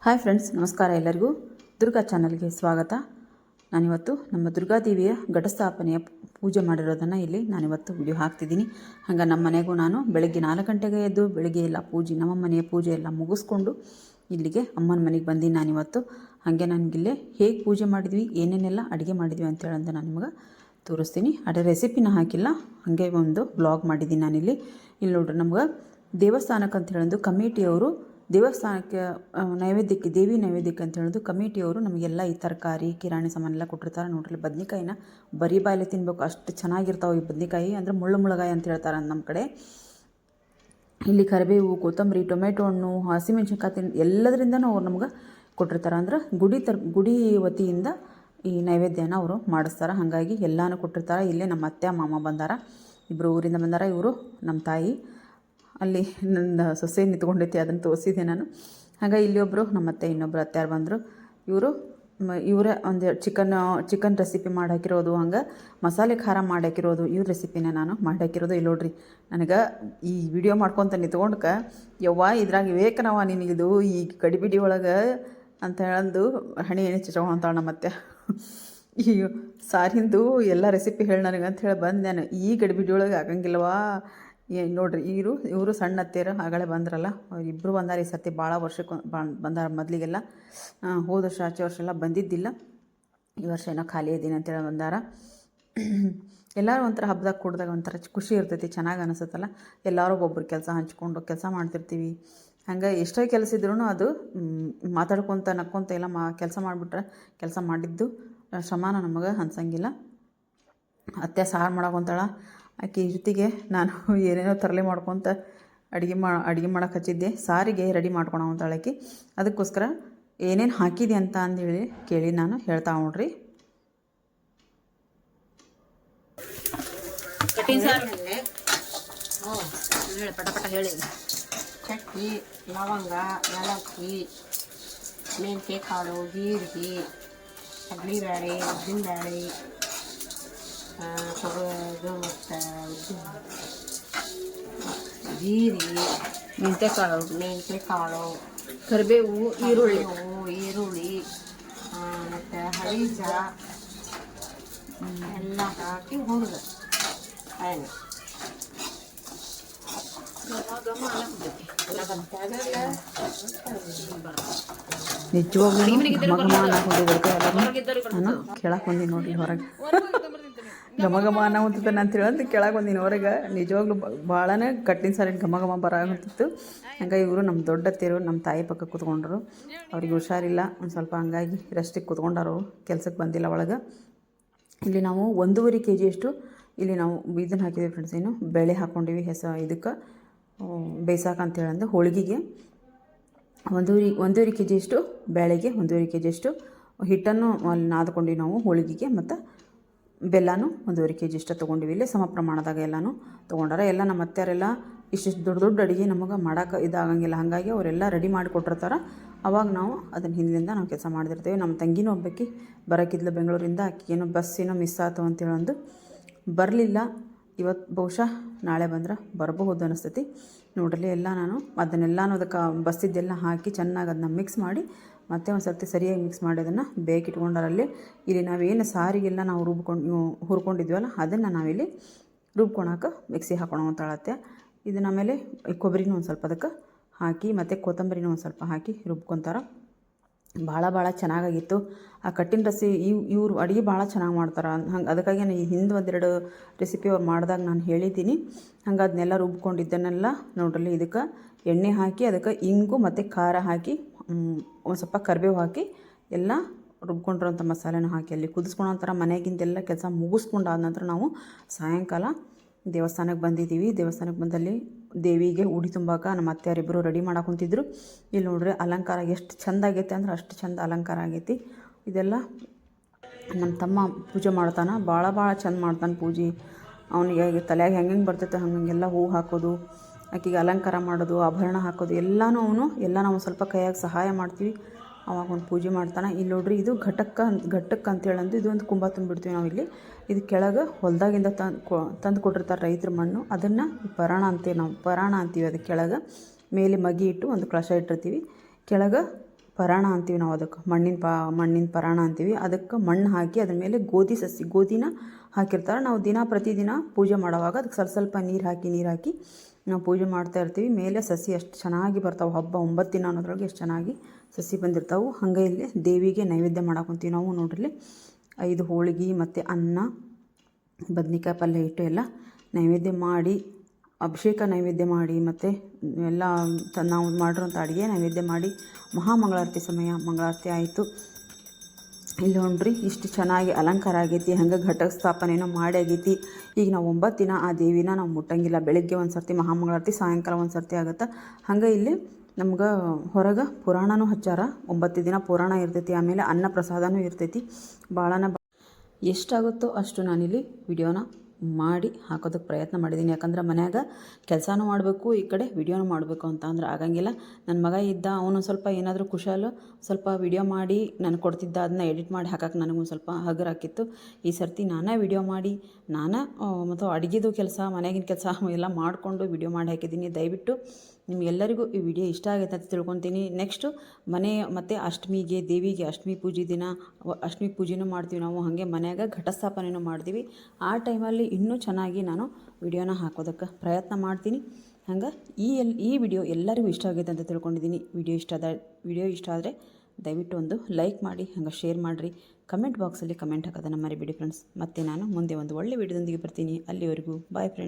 Hi friends, ನಮಸ್ಕಾರ. ಎಲ್ಲರಿಗೂ ದುರ್ಗಾ ಚಾನಲ್ಗೆ ಸ್ವಾಗತ. ನಾನಿವತ್ತು ನಮ್ಮ ದುರ್ಗಾದೇವಿಯ ಘಟಸ್ಥಾಪನೆಯ ಪೂಜೆ ಮಾಡಿರೋದನ್ನು ಇಲ್ಲಿ ನಾನಿವತ್ತು ವಿಡಿಯೋ ಹಾಕ್ತಿದ್ದೀನಿ. ಹಾಗೆ ನಮ್ಮ ಮನೆಗೂ ನಾನು ಬೆಳಗ್ಗೆ 4 ಗಂಟೆಗೆ ಎದ್ದು ಬೆಳಗ್ಗೆ ಎಲ್ಲ ಪೂಜೆ, ನಮ್ಮ ಮನೆಯ ಪೂಜೆ ಎಲ್ಲ ಮುಗಿಸ್ಕೊಂಡು ಇಲ್ಲಿಗೆ ಅಮ್ಮನ ಮನೆಗೆ ಬಂದು ನಾನಿವತ್ತು ಹಾಗೆ ನನಗಿಲ್ಲೇ ಹೇಗೆ ಪೂಜೆ ಮಾಡಿದ್ವಿ, ಏನೇನೆಲ್ಲ ಅಡುಗೆ ಮಾಡಿದ್ವಿ ಅಂತೇಳಂದು ನಾನು ನಿಮಗೆ ತೋರಿಸ್ತೀನಿ. ಅದೇ ರೆಸಿಪಿನ ಹಾಕಿಲ್ಲ, ಹಾಗೆ ಒಂದು ಬ್ಲಾಗ್ ಮಾಡಿದ್ದೀನಿ ನಾನಿಲ್ಲಿ. ಇಲ್ಲಿ ನೋಡ್ರಿ, ನಮ್ಗೆ ದೇವಸ್ಥಾನಕ್ಕೆ ಅಂತ ಹೇಳೋದು ಕಮಿಟಿಯವರು, ದೇವಸ್ಥಾನಕ್ಕೆ ನೈವೇದ್ಯಕ್ಕೆ, ದೇವಿ ನೈವೇದ್ಯಕ್ಕೆ ಅಂತ ಹೇಳೋದು ಕಮಿಟಿಯವರು ನಮಗೆಲ್ಲ ಈ ತರಕಾರಿ ಕಿರಾಣಿ ಸಾಮಾನೆಲ್ಲ ಕೊಟ್ಟಿರ್ತಾರೆ. ನೋಡ್ರಿ, ಬದ್ನಿಕಾಯಿನ ಬರೀ ಬಾಯಲ್ಲಿ ತಿನ್ಬೇಕು, ಅಷ್ಟು ಚೆನ್ನಾಗಿರ್ತಾವೆ ಈ ಬದ್ನಿಕಾಯಿ. ಅಂದರೆ ಮುಳ್ಳುಗಾಯಿ ಅಂತ ಹೇಳ್ತಾರೆ ನಮ್ಮ ಕಡೆ. ಇಲ್ಲಿ ಕರಿಬೇವು, ಕೊತ್ತಂಬರಿ, ಟೊಮೆಟೊ ಹಣ್ಣು, ಹಸಿಮೆಣ್ಸಿನ್ಕಾಯಿ ಎಲ್ಲದರಿಂದನೂ ಅವ್ರು ನಮ್ಗೆ ಕೊಟ್ಟಿರ್ತಾರೆ. ಅಂದ್ರೆ ಗುಡಿ ವತಿಯಿಂದ ಈ ನೈವೇದ್ಯನ ಅವರು ಮಾಡಿಸ್ತಾರೆ. ಹಾಗಾಗಿ ಎಲ್ಲನೂ ಕೊಟ್ಟಿರ್ತಾರೆ. ಇಲ್ಲೇ ನಮ್ಮ ಅತ್ತೆ ಮಾಮ ಬಂದಾರ, ಇಬ್ಬರು ಊರಿಂದ ಬಂದಾರ. ಇವರು ನಮ್ಮ ತಾಯಿ. ಅಲ್ಲಿ ನನ್ನ ಸೊಸೆ ನಿಂತ್ಕೊಂಡೈತಿ, ಅದನ್ನು ತೋರಿಸಿದೆ ನಾನು. ಹಾಗೆ ಇಲ್ಲಿ ಒಬ್ಬರು ನಮ್ಮ ಅತ್ತೆ, ಇನ್ನೊಬ್ಬರು ಅತ್ತೆಯಾರು ಬಂದರು. ಇವರೇ ಒಂದು ಚಿಕನ್ ರೆಸಿಪಿ ಮಾಡಿ ಹಾಕಿರೋದು, ಹಂಗೆ ಮಸಾಲೆ ಖಾರ ಮಾಡಿ ಹಾಕಿರೋದು, ಇವ್ರ ರೆಸಿಪಿನೇ ನಾನು ಮಾಡಿ ಹಾಕಿರೋದು. ಇಲ್ಲಿ ನೋಡ್ರಿ, ನನಗೆ ಈ ವಿಡಿಯೋ ಮಾಡ್ಕೊತ ನಿಂತ್ಕೊಂಡ್ಕ ಯವ್ವ ಇದ್ರಾಗ ವಿವೇಕನವ ನಿನಗಿದು ಈ ಕಡಿಬಿಡಿ ಒಳಗೆ ಅಂತ ಹೇಳಂದು ಹಣಿ ಎಣ್ಣೆ ಚಿಚ್ಕೊಂತಾಳೆ ನಮ್ಮ ಅತ್ತೆ. ಈ ಸಾರಿಂದು ಎಲ್ಲ ರೆಸಿಪಿ ಹೇಳಿ ನನಗೆ ಅಂತ ಹೇಳಿ ಬಂದು ನಾನು ಈ ಗಡಿಬಿಡಿ ಒಳಗೆ ಆಗಂಗಿಲ್ವಾ. ನೋಡ್ರಿ, ಇವರು ಸಣ್ಣ ಅತ್ತೆಯರು ಆಗಲೇ ಬಂದ್ರಲ್ಲ, ಇಬ್ಬರು ಬಂದಾರ. ಈ ಸರ್ತಿ ಭಾಳ ವರ್ಷಕ್ಕೆ ಬಂದಾರ. ಮೊದಲಿಗೆಲ್ಲ ಹೋದ ವರ್ಷ ಆಚೆ ವರ್ಷ ಎಲ್ಲ ಬಂದಿದ್ದಿಲ್ಲ. ಈ ವರ್ಷ ಏನೋ ಖಾಲಿ ಇದ್ದೀನಿ ಅಂತೇಳಿ ಬಂದಾರ. ಎಲ್ಲರೂ ಒಂಥರ ಹಬ್ಬದಾಗ ಕೂಡಿದಾಗ ಒಂಥರ ಖುಷಿ ಇರ್ತೈತಿ, ಚೆನ್ನಾಗಿ ಅನಿಸುತ್ತಲ್ಲ. ಎಲ್ಲರೂ ಒಬ್ಬೊಬ್ರು ಕೆಲಸ ಹಂಚ್ಕೊಂಡು ಕೆಲಸ ಮಾಡ್ತಿರ್ತೀವಿ. ಹಂಗೆ ಎಷ್ಟೇ ಕೆಲಸ ಇದ್ರೂ ಅದು ಮಾತಾಡ್ಕೊತ ನಕ್ಕೊತ ಎಲ್ಲ ಕೆಲಸ ಮಾಡಿಬಿಟ್ರೆ ಕೆಲಸ ಮಾಡಿದ್ದು ಶ್ರಮಾನ ನಮಗೆ ಅನ್ಸಂಗಿಲ್ಲ. ಅತ್ತೆ ಸಾರು ಮಾಡಕೊಂತಾಳ, ಆಕೆ ಜೊತೆಗೆ ನಾನು ಏನೇನೋ ತರಲೆ ಮಾಡ್ಕೊತ ಅಡುಗೆ ಮಾಡೋಕೆ ಹಚ್ಚಿದ್ದೆ. ಸಾರಿಗೆ ರೆಡಿ ಮಾಡ್ಕೊಳವಂತಾಳೆ ಆಕೆ. ಅದಕ್ಕೋಸ್ಕರ ಏನೇನು ಹಾಕಿದೆ ಅಂತ ಅಂದೇಳಿ ಕೇಳಿ ನಾನು ಹೇಳ್ತಾ ನೋಡ್ರಿ. ಕಟ್ಟಿನ ಸಾರು ಪಟ ಹೇಳಿ. ಚಕ್ಕಿ, ಲವಂಗ, ಏಲಕ್ಕಿ, ಮೆಂತ್ಯ ಕಾಳು, ಜೀರಿಗೆ, ಕಡಲೆಬೇಳೆ, ಉದ್ದಿನಬೇಳೆ, ಇದು ಮತ್ತು ಜೀರಿಗೆ, ಮೆಂತ್ಯ ಕಾಳು, ಕರಿಬೇವು, ಈರುಳ್ಳಿ ಮತ್ತು ಹಳೀಜ ಎಲ್ಲ ಹಾಕಿ ಹುರಿದು ಆಯ್ತು. ನಿಜವಾಗ್ಲೂ ನಾನು ಕೇಳಕ್ಕೆ ಬಂದೀನಿ ನೋಡ್ರಿ ಹೊರಗೆ. ಘಮ ಅನ್ನೋಂಥದ್ದು ಅಂತ ಹೇಳಂತ ಕೇಳಕ್ಕೆ ಬಂದೀನಿ ಹೊರಗೆ. ನಿಜವಾಗ್ಲೂ ಭಾಳನೇ ಕಟ್ಟಿನ ಸಾರಿನ ಘಮ ಬರೋಂತಿತ್ತು. ಹಂಗಾಗಿ ಇವರು ನಮ್ಮ ದೊಡ್ಡತ್ತಿರು ನಮ್ಮ ತಾಯಿ ಪಕ್ಕ ಕೂತ್ಕೊಂಡ್ರು. ಅವ್ರಿಗೆ ಹುಷಾರಿಲ್ಲ ಒಂದು ಸ್ವಲ್ಪ, ಹಂಗಾಗಿ ರೆಸ್ಟಿಗೆ ಕೂತ್ಕೊಂಡಾರು, ಕೆಲ್ಸಕ್ಕೆ ಬಂದಿಲ್ಲ ಒಳಗೆ. ಇಲ್ಲಿ ನಾವು 1.5 kg ಇಲ್ಲಿ ನಾವು ಇದನ್ನು ಹಾಕಿದ್ದೀವಿ ಫ್ರೆಂಡ್ಸ್. ಏನು ಬೇಳೆ ಹಾಕ್ಕೊಂಡಿವಿ ಇದಕ್ಕೆ ಬೇಯಿಸಾಕ ಅಂತ ಹೇಳಂದು ಹೋಳಿಗೆಗೆ. 1.5 kg ಬೇಳೆಗೆ 1.5 kg ಹಿಟ್ಟನ್ನು ಅಲ್ಲಿ ನಾದ್ಕೊಂಡಿವಿ ನಾವು ಹೋಳಿಗೆಗೆ. ಮತ್ತು ಬೆಲ್ಲನೂ 1.5 kg ತೊಗೊಂಡಿವಿ. ಇಲ್ಲಿ ಸಮ ಪ್ರಮಾಣದಾಗ ಎಲ್ಲನೂ ತೊಗೊಂಡಾರ. ಎಲ್ಲ ನಮ್ಮ ಅತ್ತೆಯರೆಲ್ಲ ಇಷ್ಟಿಷ್ಟು ದೊಡ್ಡ ಅಡುಗೆ ನಮಗೆ ಮಾಡೋಕೆ ಇದಾಗಂಗಿಲ್ಲ. ಹಾಗಾಗಿ ಅವರೆಲ್ಲ ರೆಡಿ ಮಾಡಿ ಕೊಟ್ಟಿರ್ತಾರೆ. ಅವಾಗ ನಾವು ಅದನ್ನು ಹಿಂದಿಂದ ನಾವು ಕೆಲಸ ಮಾಡಿದಿರ್ತೇವೆ. ನಮ್ಮ ತಂಗಿನೂ ಒಬ್ಬಾಕಿ ಬರೋಕ್ಕಿದ್ಲು ಬೆಂಗಳೂರಿಂದ. ಆಕೆಗೇನೋ ಬಸ್ ಏನೋ ಮಿಸ್ ಆಯ್ತು ಅಂತೇಳಂದು ಬರಲಿಲ್ಲ. ಇವತ್ತು ಬಹುಶಃ ನಾಳೆ ಬಂದ್ರೆ ಬರಬಹುದು ಅನಿಸ್ತೈತಿ. ನೋಡ್ರಿ, ಎಲ್ಲ ನಾನು ಅದನ್ನೆಲ್ಲನೂ ಅದಕ್ಕೆ ಬಸ್ಸಿದ್ದೆಲ್ಲ ಹಾಕಿ ಚೆನ್ನಾಗಿ ಅದನ್ನ ಮಿಕ್ಸ್ ಮಾಡಿ ಮತ್ತೆ ಒಂದು ಸರ್ತಿ ಸರಿಯಾಗಿ ಮಿಕ್ಸ್ ಮಾಡಿ ಅದನ್ನು ಬೇಕಿಟ್ಕೊಂಡರಲ್ಲಿ. ಇಲ್ಲಿ ನಾವೇನು ಸಾರಿಗೆಲ್ಲ ನಾವು ಹುರ್ಕೊಂಡಿದ್ವಲ್ಲ ಅದನ್ನು ನಾವಿಲ್ಲಿ ರುಬ್ಕೊಳಕ್ಕೆ ಮಿಕ್ಸಿ ಹಾಕೊಳವಂತಾಳತ್ತೆ. ಇದನ್ನ ಆಮೇಲೆ ಕೊಬ್ಬರಿನೂ ಒಂದು ಸ್ವಲ್ಪ ಅದಕ್ಕೆ ಹಾಕಿ ಮತ್ತು ಕೊತ್ತಂಬರಿನೂ ಒಂದು ಸ್ವಲ್ಪ ಹಾಕಿ ರುಬ್ಕೊತಾರೆ. ಭಾಳ ಚೆನ್ನಾಗಾಗಿತ್ತು ಆ ಕಟ್ಟಿನ ರಸಿ. ಇವರು ಅಡುಗೆ ಭಾಳ ಚೆನ್ನಾಗಿ ಮಾಡ್ತಾರೆ. ಹಂಗೆ ಅದಕ್ಕಾಗಿ ನಾನು ಹಿಂದೆ 1-2 ರೆಸಿಪಿ ಅವ್ರು ಮಾಡಿದಾಗ ನಾನು ಹೇಳಿದ್ದೀನಿ. ಹಂಗೆ ಅದನ್ನೆಲ್ಲ ರುಬ್ಕೊಂಡಿದ್ದನ್ನೆಲ್ಲ ನೋಡ್ರಲ್ಲಿ ಇದಕ್ಕೆ ಎಣ್ಣೆ ಹಾಕಿ ಅದಕ್ಕೆ ಇಂಗು ಮತ್ತು ಖಾರ ಹಾಕಿ ಒಂದು ಸ್ವಲ್ಪ ಕರಿಬೇವು ಹಾಕಿ ಎಲ್ಲ ರುಬ್ಕೊಂಡಿರೋಂಥ ಮಸಾಲೆನೂ ಹಾಕಿ ಅಲ್ಲಿ ಕುದಿಸ್ಕೊಳೋ ಮನೆಗಿಂದೆಲ್ಲ ಕೆಲಸ ಮುಗಿಸ್ಕೊಂಡಾದ ನಂತರ ನಾವು ಸಾಯಂಕಾಲ ದೇವಸ್ಥಾನಕ್ಕೆ ಬಂದಿದ್ದೀವಿ. ದೇವಸ್ಥಾನಕ್ಕೆ ಬಂದಲ್ಲಿ ದೇವಿಗೆ ಉಡಿ ತುಂಬಾಕ ನಮ್ಮ ಅತ್ತೆಯರಿಬ್ಬರು ರೆಡಿ ಮಾಡಕ್ಕೆ ಕುಂತಿದ್ರು. ಇಲ್ಲಿ ನೋಡ್ರಿ, ಅಲಂಕಾರ ಎಷ್ಟು ಚೆಂದ ಆಗೈತೆ ಅಂದ್ರೆ ಅಷ್ಟು ಚೆಂದ ಅಲಂಕಾರ ಆಗೈತಿ. ಇದೆಲ್ಲ ನಮ್ಮ ತಮ್ಮ ಪೂಜೆ ಮಾಡ್ತಾನೆ, ಭಾಳ ಚೆಂದ ಮಾಡ್ತಾನೆ ಪೂಜೆ. ಅವನಿಗೆ ತಲೆಯಾಗ ಹೆಂಗೆ ಬರ್ತೈತೆ ಹಂಗೆಲ್ಲ ಹೂವು ಹಾಕೋದು, ಆಕೆಗೆ ಅಲಂಕಾರ ಮಾಡೋದು, ಆಭರಣ ಹಾಕೋದು ಎಲ್ಲನೂ ಎಲ್ಲ ನಾವು ಸ್ವಲ್ಪ ಕೈಯಾಗ ಸಹಾಯ ಮಾಡ್ತೀವಿ. ಅವಾಗ ಒಂದು ಪೂಜೆ ಮಾಡ್ತಾನೆ. ಇಲ್ಲಿ ನೋಡ್ರಿ, ಇದು ಘಟ್ಟಕ್ಕೆ ಅಂತೇಳಂದು ಇದು ಒಂದು ಕುಂಭ ತುಂಬಿಡ್ತೀವಿ ನಾವು ಇಲ್ಲಿ. ಇದು ಕೆಳಗೆ ಹೊಲದಾಗಿಂದ ತಂದು ಕೊಟ್ಟಿರ್ತಾರೆ ರೈತರ ಮಣ್ಣು. ಅದನ್ನು ಪರಾಣ ಅಂತೀವಿ ನಾವು, ಪರಾಣ ಅಂತೀವಿ. ಅದಕ್ಕೆ ಕೆಳಗೆ ಮೇಲೆ ಮಗಿ ಇಟ್ಟು ಒಂದು ಕಳಶ ಇಟ್ಟಿರ್ತೀವಿ. ಕೆಳಗೆ ಪರಾಣ ಅಂತೀವಿ ನಾವು ಅದಕ್ಕೆ ಮಣ್ಣಿನ ಪರಾಣ ಅಂತೀವಿ. ಅದಕ್ಕೆ ಮಣ್ಣು ಹಾಕಿ ಅದ್ರ ಮೇಲೆ ಗೋಧಿನ ಹಾಕಿರ್ತಾರೆ. ನಾವು ಪ್ರತಿದಿನ ಪೂಜೆ ಮಾಡೋವಾಗ ಅದಕ್ಕೆ ಸ್ವಲ್ಪ ನೀರು ಹಾಕಿ ನಾವು ಪೂಜೆ ಮಾಡ್ತಾ ಇರ್ತೀವಿ. ಮೇಲೆ ಸಸಿ ಎಷ್ಟು ಚೆನ್ನಾಗಿ ಬರ್ತಾವೆ, ಹಬ್ಬ 9 ದಿನ ಅನ್ನೋದ್ರೊಳಗೆ ಎಷ್ಟು ಚೆನ್ನಾಗಿ ಸಸಿ ಬಂದಿರ್ತಾವೆ. ಹಾಗೆ ಇಲ್ಲಿ ದೇವಿಗೆ ನೈವೇದ್ಯ ಮಾಡಾಕೊಂತೀವಿ ನಾವು. ನೋಡ್ರಿ 5 ಹೋಳಿಗೆ ಮತ್ತು ಅನ್ನ, ಬದ್ನಿಕಾಯಿ ಪಲ್ಯ ಇಟ್ಟು ಎಲ್ಲ ನೈವೇದ್ಯ ಮಾಡಿ, ಅಭಿಷೇಕ ನೈವೇದ್ಯ ಮಾಡಿ, ಮತ್ತು ಎಲ್ಲ ನಾವು ಮಾಡಿರೋಂಥ ಅಡುಗೆ ನೈವೇದ್ಯ ಮಾಡಿ, ಮಹಾಮಂಗಳಾರತಿ ಸಮಯ ಮಂಗಳಾರತಿ ಆಯಿತು. ಇಲ್ಲಿ ನೋಡ್ರಿ ಇಷ್ಟು ಚೆನ್ನಾಗಿ ಅಲಂಕಾರ ಆಗೈತಿ. ಹಂಗೆ ಘಟ ಸ್ಥಾಪನೆನೂ ಮಾಡಿ ಆಗೈತಿ. ಈಗ ನಾವು 9 ದಿನ ಆ ದೇವಿನ ನಾವು ಮುಟ್ಟಂಗಿಲ್ಲ. ಬೆಳಗ್ಗೆ ಒಂದು ಸರ್ತಿ ಮಹಾಮಂಗಳಾರತಿ, ಸಾಯಂಕಾಲ ಒಂದು ಸರ್ತಿ ಆಗುತ್ತೆ. ಹಂಗೆ ಇಲ್ಲಿ ನಮ್ಗೆ ಹೊರಗೆ ಪುರಾಣನೂ ಹಚ್ಚಾರ. 9 ದಿನ ಪುರಾಣ ಇರ್ತೈತಿ. ಆಮೇಲೆ ಅನ್ನ ಪ್ರಸಾದನೂ ಇರ್ತೈತಿ. ಎಷ್ಟಾಗುತ್ತೋ ಅಷ್ಟು ನಾನಿಲ್ಲಿ ವಿಡಿಯೋನ ಮಾಡಿ ಹಾಕೋದಕ್ಕೆ ಪ್ರಯತ್ನ ಮಾಡಿದ್ದೀನಿ. ಯಾಕಂದ್ರೆ ಮನ್ಯಾಗ ಕೆಲಸನೂ ಮಾಡಬೇಕು, ಈ ಕಡೆ ವಿಡಿಯೋನೂ ಮಾಡಬೇಕು ಅಂತ ಅಂದ್ರೆ ಆಗಂಗಿಲ್ಲ. ನನ್ನ ಮಗ ಇದ್ದ, ಅವನು ಸ್ವಲ್ಪ ಏನಾದರೂ ಸ್ವಲ್ಪ ವಿಡಿಯೋ ಮಾಡಿ ನನಗೆ ಕೊಡ್ತಿದ್ದ. ಅದನ್ನ ಎಡಿಟ್ ಮಾಡಿ ಹಾಕಕ್ಕೆ ನನಗೊಂದು ಸ್ವಲ್ಪ ಹಗುರ ಹಾಕಿತ್ತು. ಈ ಸರ್ತಿ ನಾನೇ ವಿಡಿಯೋ ಮಾಡಿ ಮತ್ತು ಅಡುಗೆದು ಕೆಲಸ, ಮನೆಯಾಗಿನ ಕೆಲಸ ಎಲ್ಲ ಮಾಡಿಕೊಂಡು ವಿಡಿಯೋ ಮಾಡಿ ಹಾಕಿದ್ದೀನಿ. ದಯವಿಟ್ಟು ನಿಮಗೆಲ್ಲರಿಗೂ ಈ ವಿಡಿಯೋ ಇಷ್ಟ ಆಗೈತೆ ಅಂತ ತಿಳ್ಕೊತೀನಿ. ನೆಕ್ಸ್ಟು ಮತ್ತು ಅಷ್ಟಮಿಗೆ, ದೇವಿಗೆ ಅಷ್ಟಮಿ ಪೂಜೆ ದಿನ ಅಷ್ಟಮಿ ಪೂಜೆನೂ ಮಾಡ್ತೀವಿ ನಾವು. ಹಾಗೆ ಮನ್ಯಾಗ ಘಟಸ್ಥಾಪನೆಯೂ ಮಾಡ್ತೀವಿ. ಆ ಟೈಮಲ್ಲಿ ಇನ್ನೂ ಚೆನ್ನಾಗಿ ನಾನು ವಿಡಿಯೋನ ಹಾಕೋದಕ್ಕೆ ಪ್ರಯತ್ನ ಮಾಡ್ತೀನಿ. ಹಂಗೆ ಈ ವಿಡಿಯೋ ಎಲ್ಲರಿಗೂ ಇಷ್ಟ ಆಗೈತೆ ಅಂತ ತಿಳ್ಕೊಂಡಿದ್ದೀನಿ. ವಿಡಿಯೋ ಇಷ್ಟ ಆದರೆ ದಯವಿಟ್ಟು ಒಂದು ಲೈಕ್ ಮಾಡಿ, ಹಂಗೆ ಶೇರ್ ಮಾಡಿರಿ. ಕಮೆಂಟ್ ಬಾಕ್ಸಲ್ಲಿ ಕಮೆಂಟ್ ಹಾಕೋದನ್ನು ಮರಿಬೇಡಿ ಫ್ರೆಂಡ್ಸ್. ಮತ್ತು ನಾನು ಮುಂದೆ ಒಂದು ಒಳ್ಳೆ ವಿಡಿಯೋದೊಂದಿಗೆ ಬರ್ತೀನಿ. ಅಲ್ಲಿವರೆಗೂ ಬಾಯ್ ಫ್ರೆಂಡ್ಸ್.